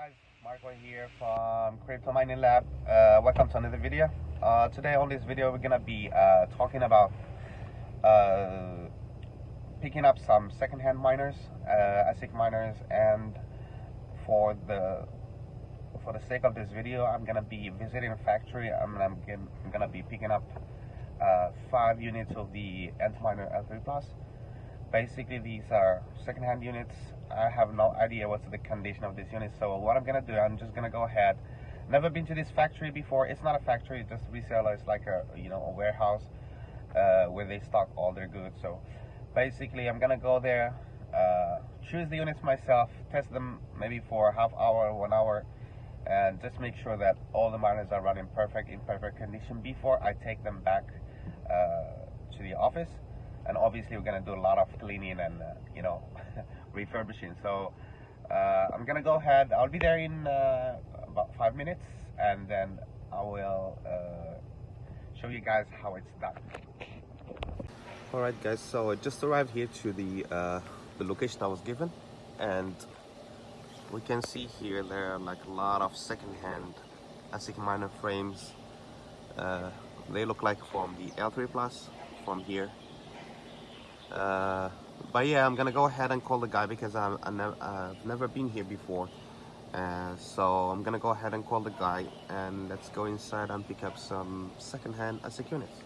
guys, Marco here from Crypto Mining Lab. Welcome to another video. Today on this video we're gonna be talking about picking up some second-hand miners, asic miners, and for the sake of this video I'm gonna be visiting a factory. I'm gonna be picking up 5 units of the Antminer L3 Plus. Basically these are second-hand units. I have no idea what's the condition of this unit, so what I'm gonna do, I'm just gonna go ahead. Never been to this factory before. It's not a factory, it's just a reseller. It's like a a warehouse where they stock all their goods. So basically I'm gonna go there, choose the units myself, test them maybe for a half hour, 1 hour, and just make sure that all the miners are running in perfect condition before I take them back to the office. And obviously we're gonna do a lot of cleaning and refurbishing. So I'm gonna go ahead. I'll be there in about 5 minutes, and then I will show you guys how it's done. All right, guys. So I just arrived here to the location I was given, and we can see here there are like a lot of second-hand asic miner frames. They look like from the L3 Plus from here. But yeah, I'm gonna go ahead and call the guy because I've never been here before, so I'm gonna go ahead and call the guy, and let's go inside and pick up some second-hand asic units.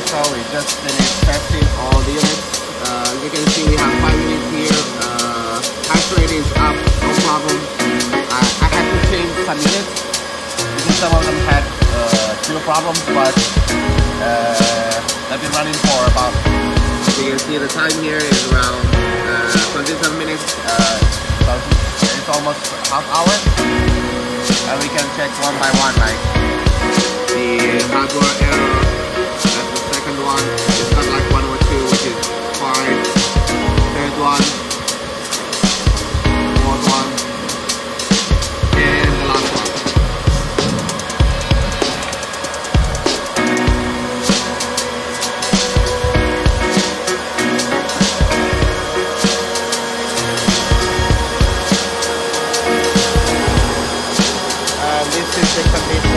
So we just finished testing all the units. You can see we have 5 units here. Hash rate is up, no problem. I had to change some units because some of them had few problems, but they've been running for about, you can see the time here is around 27 minutes. So it's almost half hour, and we can check one by one, like the hardware error. One, it's not like 1 or 2, which is fine. Third one, fourth one, and the last one. And this is the condition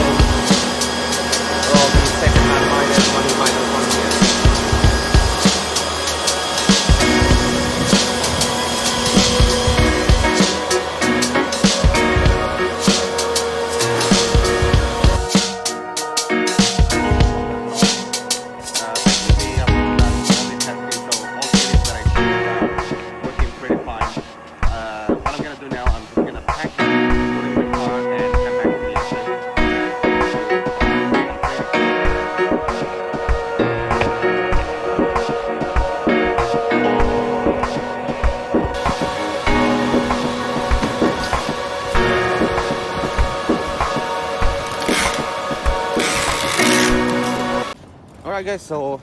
Alright guys, so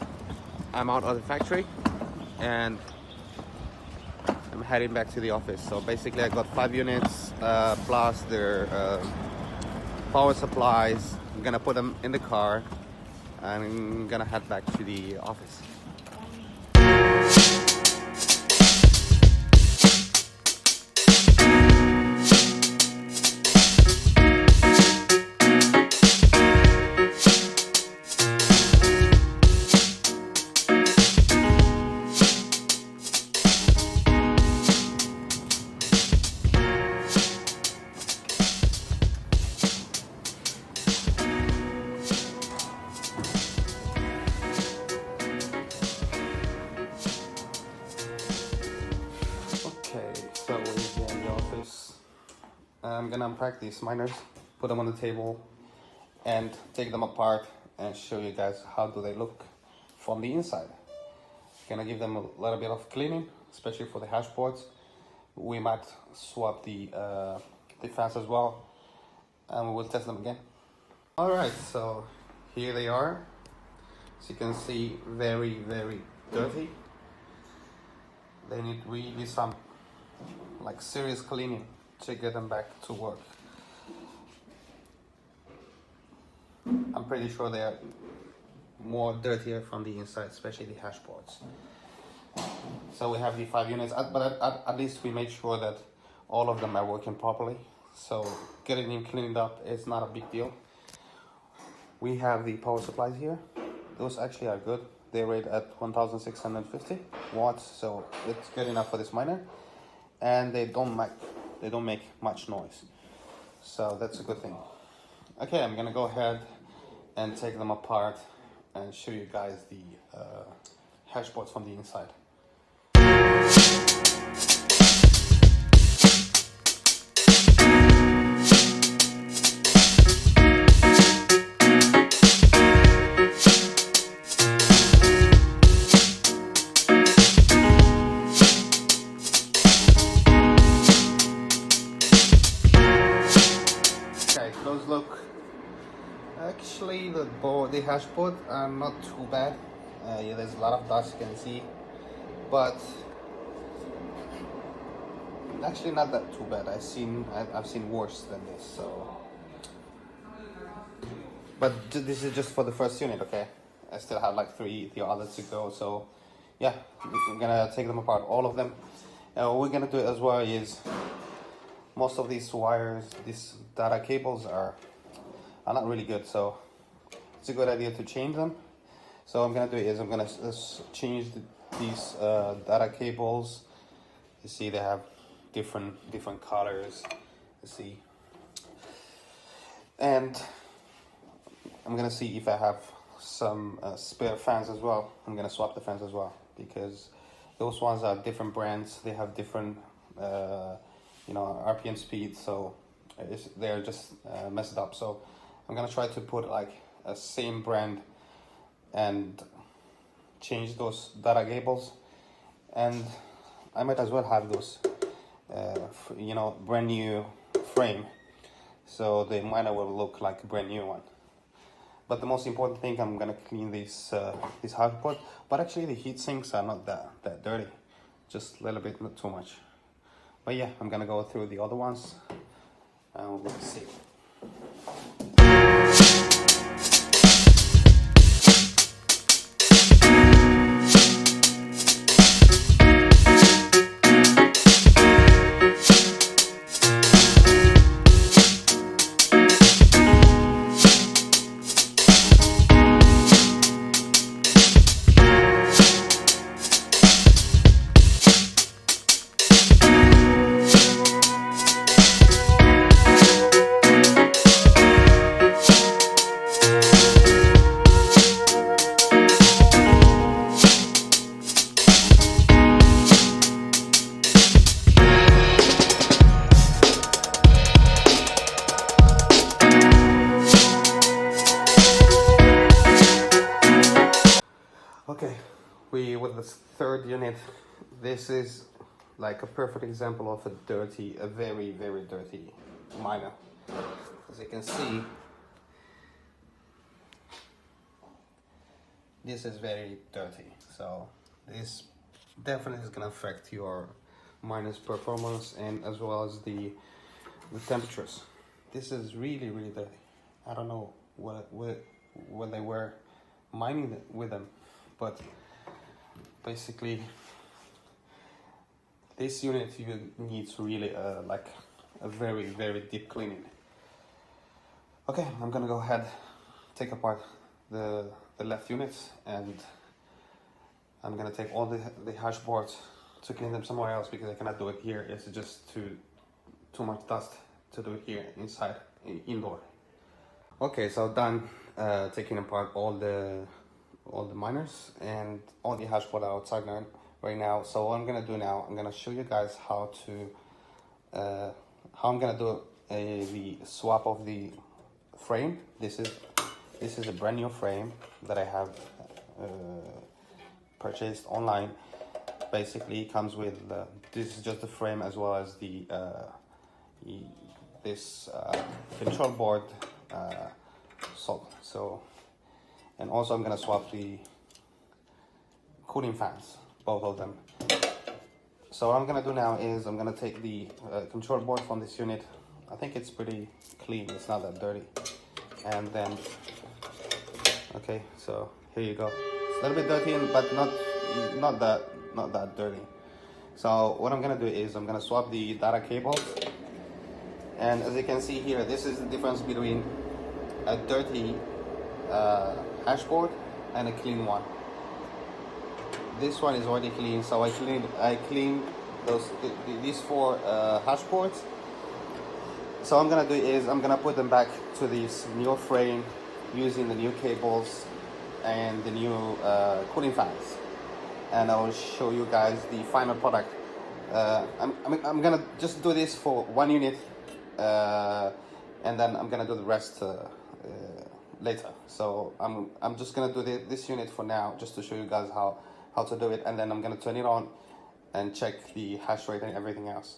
I'm out of the factory and I'm heading back to the office. So basically I got 5 units plus their power supplies. I'm gonna put them in the car and I'm gonna head back to the office. Okay, so we're here in the office. I'm gonna unpack these miners, put them on the table, and take them apart and show you guys how do they look from the inside. Gonna give them a little bit of cleaning, especially for the hash boards. We might swap the fans as well, and we will test them again. All right, so here they are. As you can see, very, very dirty. They need really some like serious cleaning to get them back to work. I'm pretty sure they are more dirtier from the inside, especially the hash boards. So we have the 5 units, but at least we made sure that all of them are working properly. So getting them cleaned up is not a big deal. We have the power supplies here. Those actually are good. They rate at 1650 watts, so it's good enough for this miner. And they don't make much noise, so that's a good thing. Okay, I'm gonna go ahead and take them apart and show you guys the hash boards from the inside. Those look, actually the hash board are not too bad. Yeah, there's a lot of dust you can see, but actually not that too bad. I've seen worse than this. So, but this is just for the first unit, okay? I still have like three others to go. So yeah, I'm gonna take them apart, all of them. What we're gonna do as well is, most of these wires, these data cables are not really good, so it's a good idea to change them. So what I'm gonna do is I'm gonna change these data cables. You see they have different colors. You see, and I'm gonna see if I have some spare fans as well. I'm gonna swap the fans as well, because those ones are different brands. They have different RPM speed, so they're just messed up. So I'm gonna try to put like a same brand and change those data cables, and I might as well have those brand new frame, so the miner will look like a brand new one. But the most important thing, I'm gonna clean this hash board. But actually the heat sinks are not that dirty, just a little bit, not too much. But yeah, I'm gonna go through the other ones and we'll see. Okay, with the third unit, this is like a perfect example of a very, very dirty miner. As you can see, this is very dirty. So this definitely is gonna affect your miner's performance and as well as the temperatures. This is really dirty. I don't know what they were mining with them, but basically this unit needs really like a very deep cleaning. Okay, I'm gonna go ahead, take apart the left units, and I'm gonna take all the hash boards to clean them somewhere else because I cannot do it here. It's just too much dust to do it here inside, indoor. Okay, so done taking apart all the miners and all the hash board outside now, right now. So what I'm gonna do now, I'm gonna show you guys how I'm gonna do the swap of the frame. This is a brand new frame that I have purchased online. Basically, it comes with this is just the frame as well as the this control board. So, and also I'm gonna swap the cooling fans, both of them. So what I'm gonna do now is I'm gonna take the control board from this unit. I think it's pretty clean, it's not that dirty. And then, okay, so here you go. It's a little bit dirty, but not that dirty. So what I'm gonna do is I'm gonna swap the data cables. And as you can see here, this is the difference between a dirty hash board and a clean one. This one is already clean, so I cleaned these 4 hash boards. So what I'm gonna do is I'm gonna put them back to this new frame using the new cables and the new cooling fans, and I will show you guys the final product. I'm gonna just do this for 1 unit, and then I'm gonna do the rest later. So I'm just gonna do this unit for now, just to show you guys how to do it, and then I'm gonna turn it on and check the hash rate and everything else.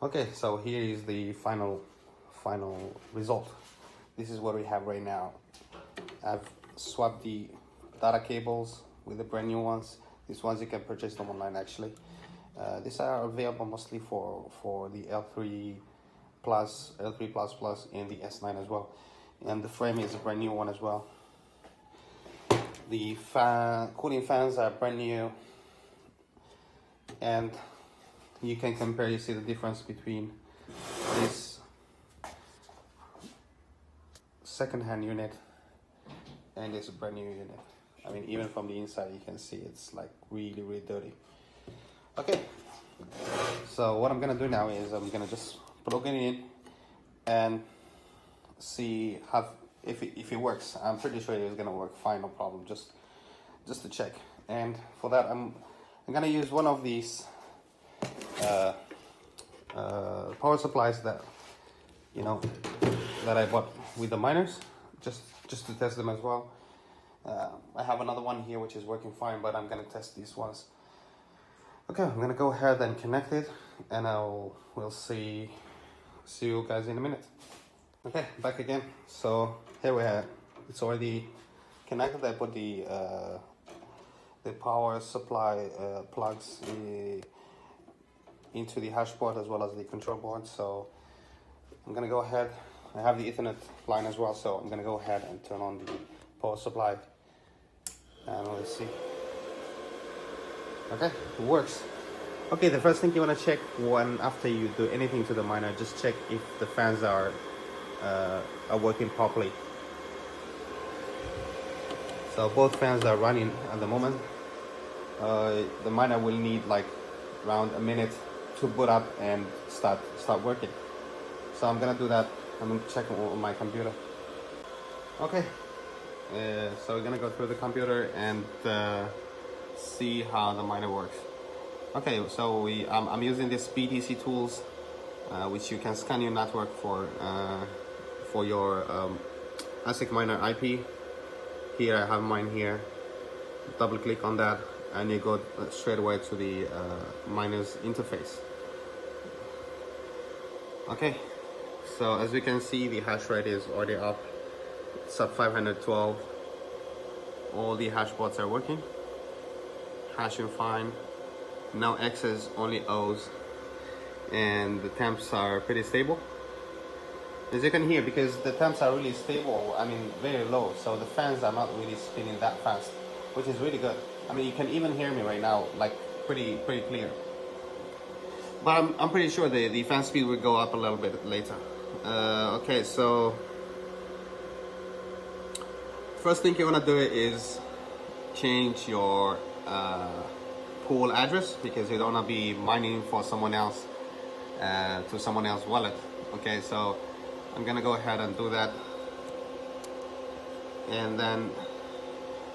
Okay, so here is the final result. This is what we have right now. I've swapped the data cables with the brand new ones. These ones you can purchase them online actually. These are available mostly for the L3 Plus, L3 Plus Plus, and the S9 as well. And the frame is a brand new one as well. The cooling fans are brand new, and you can compare. You see the difference between this second-hand unit and this brand new unit. I mean, even from the inside you can see it's like really dirty. Okay, so what I'm gonna do now is I'm gonna just plug it in and see if it works. I'm pretty sure it's gonna work fine, no problem, just to check. And for that I'm gonna use one of these power supplies that that I bought with the miners, just to test them as well. I have another one here which is working fine, but I'm gonna test these ones. Okay, I'm gonna go ahead and connect it, and we'll see you guys in a minute. Okay, back again. So here we have, it's already connected. I put the power supply plugs into the hash board as well as the control board. So I'm gonna go ahead. I have the Ethernet line as well, so I'm gonna go ahead and turn on the power supply. And let's see. Okay, it works. Okay, the first thing you want to check after you do anything to the miner, just check if the fans are working properly. So both fans are running at the moment. The miner will need like around a minute to boot up and start working. So I'm gonna do that. I'm gonna check on my computer. Okay, so we're gonna go through the computer and see how the miner works. Okay, so I'm using this BTC tools, which you can scan your network for your ASIC miner IP. Here I have mine here. Double click on that, and you go straight away to the miner's interface. Okay, so as you can see, the hash rate is already up. It's up 512. All the hash bots are working. Hashing fine. No X's, only O's, and the temps are pretty stable. As you can hear, because the temps are really stable, I mean very low, so the fans are not really spinning that fast, which is really good. I mean, you can even hear me right now, like pretty clear. But I'm pretty sure the fan speed will go up a little bit later. Okay, so first thing you want to do is change your pool address, because you don't want to be mining for someone else to someone else's wallet. Okay, so I'm gonna go ahead and do that, and then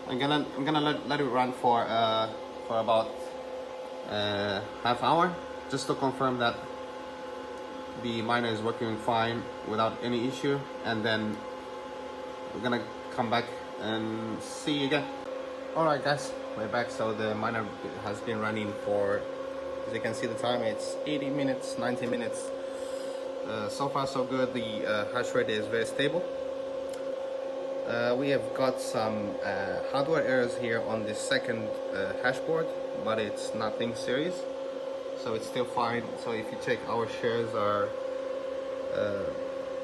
I'm gonna let it run for about half hour, just to confirm that the miner is working fine without any issue, and then we're gonna come back and see you again. Alright guys, we're back. So the miner has been running for, as you can see the time, it's 80 minutes, 90 minutes. So far so good. The hash rate is very stable. We have got some hardware errors here on the second hash board, but it's nothing serious, so it's still fine. So if you check, our shares are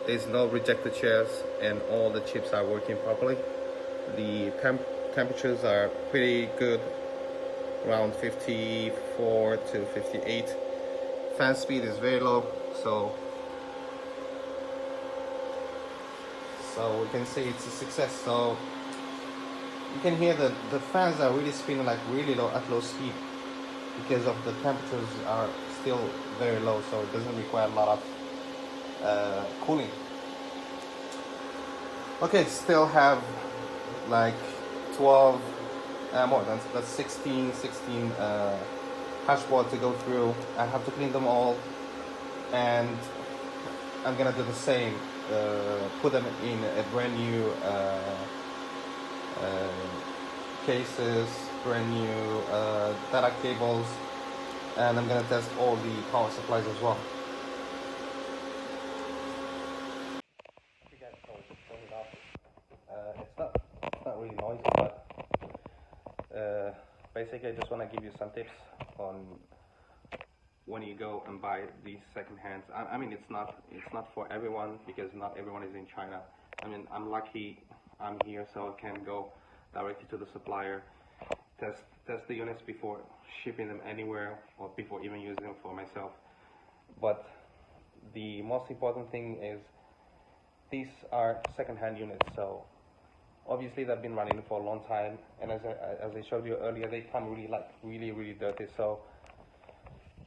there's no rejected shares, and all the chips are working properly. The temperatures are pretty good, around 54 to 58. Fan speed is very low, so we can say it's a success. So you can hear the fans are really spinning like really low at low speed, because of the temperatures are still very low, so it doesn't require a lot of cooling. Okay, still have like 12 more, that's 16 hash board to go through. I have to clean them all, and I'm gonna do the same, put them in a brand new cases, brand new data cables, and I'm gonna test all the power supplies as well. Okay guys, so just turn it off. It's not really noisy, but basically I just want to give you some tips on when you go and buy these second hands. I mean, it's not for everyone, because not everyone is in China. I mean, I'm lucky I'm here, so I can go directly to the supplier, test the units before shipping them anywhere, or before even using them for myself. But the most important thing is, these are second-hand units, so obviously they've been running for a long time, and as I showed you earlier, they come really dirty. So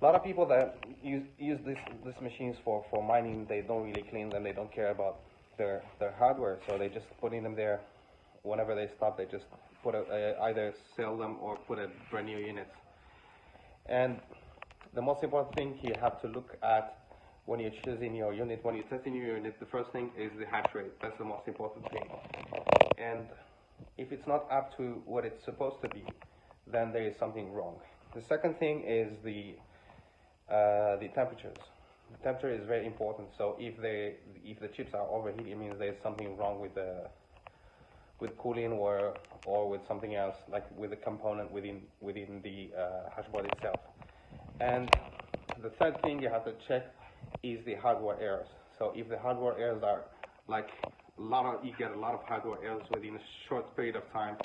a lot of people that use these machines for mining, they don't really clean them. They don't care about their hardware, so they just putting them there. Whenever they stop, they just put either sell them or put a brand new unit. And the most important thing you have to look at when you're choosing your unit, when you're testing your unit, the first thing is the hash rate. That's the most important thing. And if it's not up to what it's supposed to be, then there is something wrong. The second thing is the temperatures. The temperature is very important. So if the chips are overheating, it means there's something wrong with cooling or with something else, like with the component within the hash board itself. And the third thing you have to check is the hardware errors. So if the hardware errors are like you get a lot of hardware errors within a short period of time,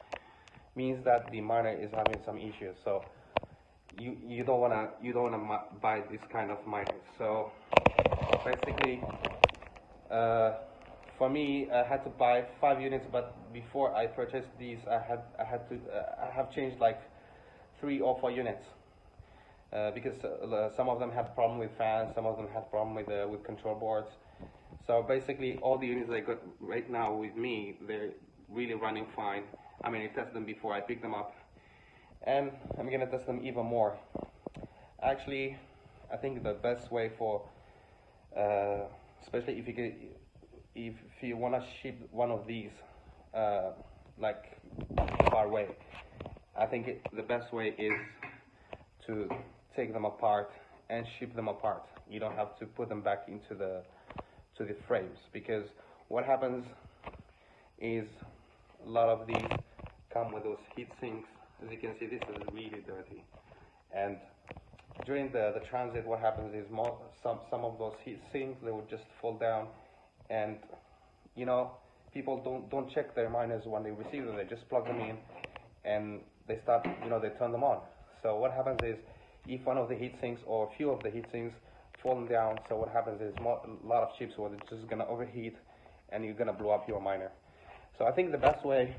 means that the miner is having some issues. So you don't wanna buy this kind of miners. So basically, for me, I had to buy 5 units, but before I purchased these, I have changed like 3 or 4 units because some of them had problem with fans, some of them had problem with control boards. So basically, all the units I got right now with me, they're really running fine. I mean, I tested them before I picked them up, and I'm gonna test them even more. Actually, I think the best way for, especially if you wanna ship one of these, like far away, I think the best way is to take them apart and ship them apart. You don't have to put them back into the frames, because what happens is a lot of these come with those heat sinks. As you can see, this is really dirty, and during the transit, what happens is some of those heat sinks, they would just fall down, and you know, people don't check their miners when they receive them. They just plug them in and they start, you know, they turn them on. So what happens is, if one of the heat sinks or a few of the heat sinks falling down, so what happens is a lot of chips are just gonna overheat and you're gonna blow up your miner. So I think the best way,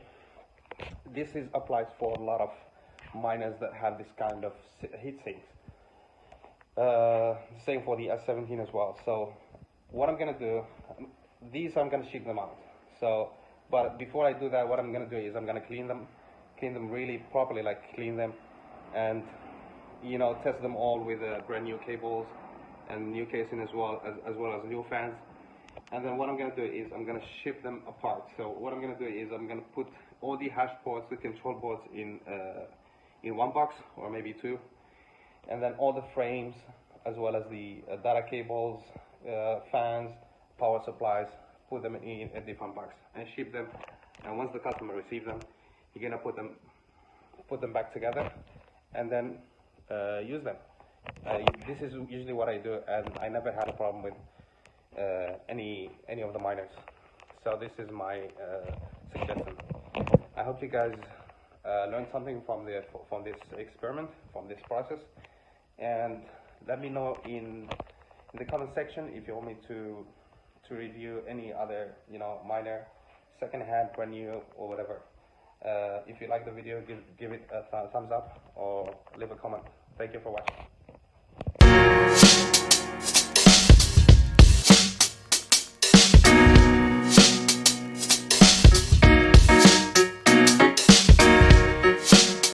this applies for a lot of miners that have this kind of heat sinks. Same for the S17 as well. So what I'm gonna do, these I'm gonna ship them out. So, but before I do that, what I'm gonna do is I'm gonna clean them really properly, like clean them, and you know, test them all with brand new cables and new casing as well as new fans. And then what I'm gonna do is I'm gonna ship them apart. So what I'm gonna do is I'm gonna put all the hash ports, the control boards in one box or maybe 2, and then all the frames as well as the data cables, fans, power supplies, put them in a different box and ship them. And once the customer receives them, you're gonna put them back together and then use them. This is usually what I do, and I never had a problem with any of the miners. So this is my suggestion. I hope you guys learned something from this experiment, from this process, and let me know in the comment section if you want me to review any other, you know, miner, second-hand, brand new, or whatever. If you like the video, give it a thumbs up or leave a comment. Thank you for watching.